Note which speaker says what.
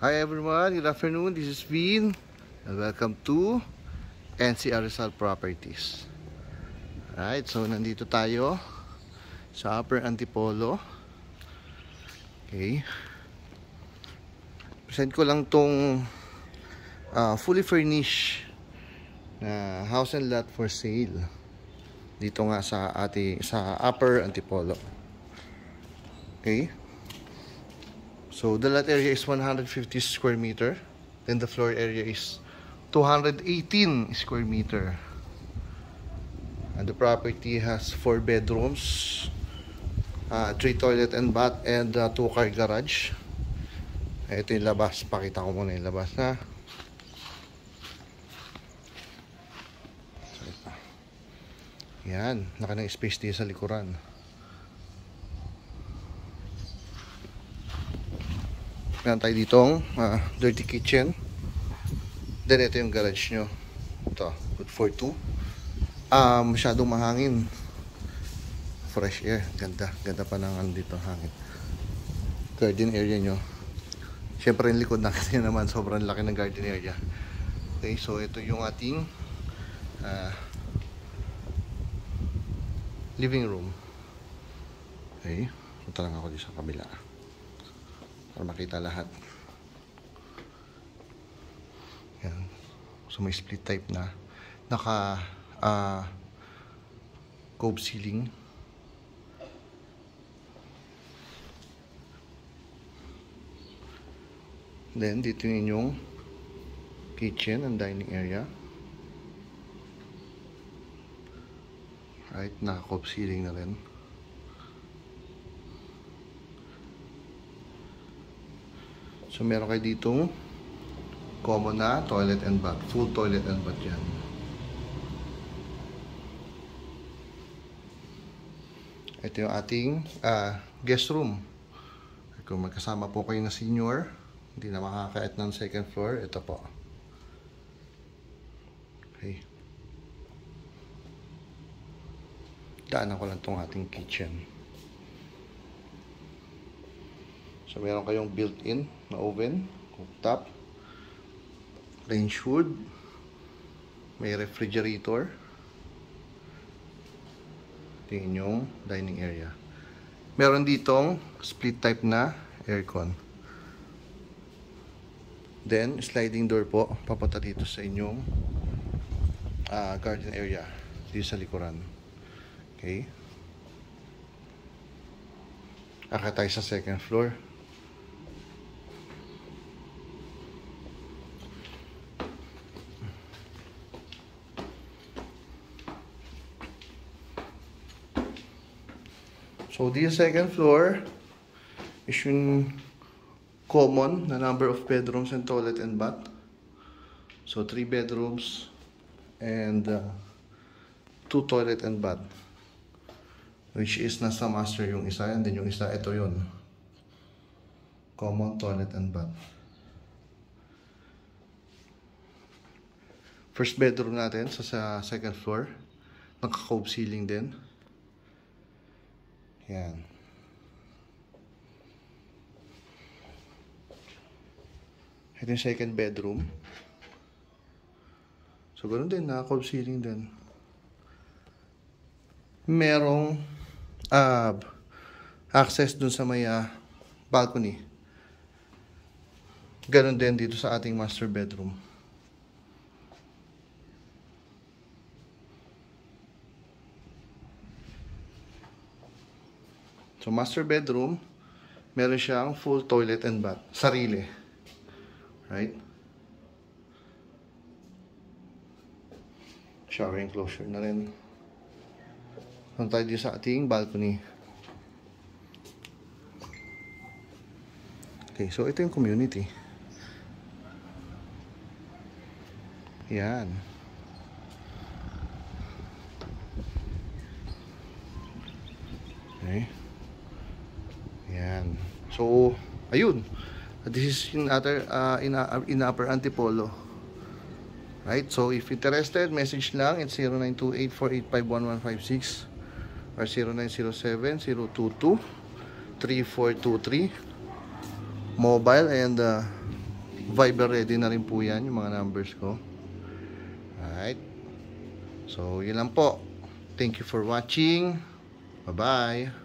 Speaker 1: Hi everyone, good afternoon. This is Vin and welcome to NCR Rizal Properties. Alright, so nandito tayo sa Upper Antipolo. Okay. Present ko lang tong fully furnished na house and lot for sale dito nga sa Upper Antipolo. Okay. So the lot area is 150 square meter. Then the floor area is 218 square meter. And the property has 4 bedrooms, 3 toilet and bath, and 2 car garage. Ito yung labas. Pakita ko muna yung labas na. Yan. Laki ng space dito sa likuran. Meron tayo ditong dirty kitchen. Then ito yung garage nyo. Ito, good for 2. Masyadong mahangin. Fresh air. Ganda. Ganda pa ng dito hangin. Garden area nyo. Siyempre yung likod natin naman. Sobrang laki ng garden area. Okay, so ito yung ating living room. Okay. Punta lang ako dito sa kabila para makita lahat. Yan. So may split type na naka cove ceiling. Then dito yung inyong kitchen and dining area. Right, naka cove ceiling na rin. So meron kayo ditong common na toilet and bath. Full toilet and bath yan. Ito yung ating guest room. Kung magkasama po kayo na senior, hindi na makakait ng second floor, ito po. Okay. Daanan ko lang itong ating kitchen. So meron kayong built-in na oven, cooktop, range hood, may refrigerator. Ito yung dining area. Meron ditong split type na aircon. Then sliding door po papunta dito sa inyong garden area dito sa likuran. Okay. Akit tayo sa second floor. So this second floor is yung common na number of bedrooms and toilet and bath. So 3 bedrooms and 2 toilet and bath, which is nasa master yung isa, and then yung isa ito yun, common toilet and bath. First bedroom natin sa second floor, naka-cove ceiling din. Yan. Ito yung second bedroom. So ganoon din, naka-cove ceiling din. Merong access dun sa may balcony. Ganon din dito sa ating master bedroom. So master bedroom, meron siyang full toilet and bath, sarili. Right? Shower enclosure na rin. Punta tayo dito sa ating balcony. Okay, so ito yung community. Yan. Okay. Yan. So, ayun. This is in Upper Antipolo. Right? So, if interested, message lang. It's 0928-485-1156 or 0907-022-3423. Mobile and Viber ready na rin po yan, yung mga numbers ko. Alright. So, yun lang po. Thank you for watching. Bye-bye.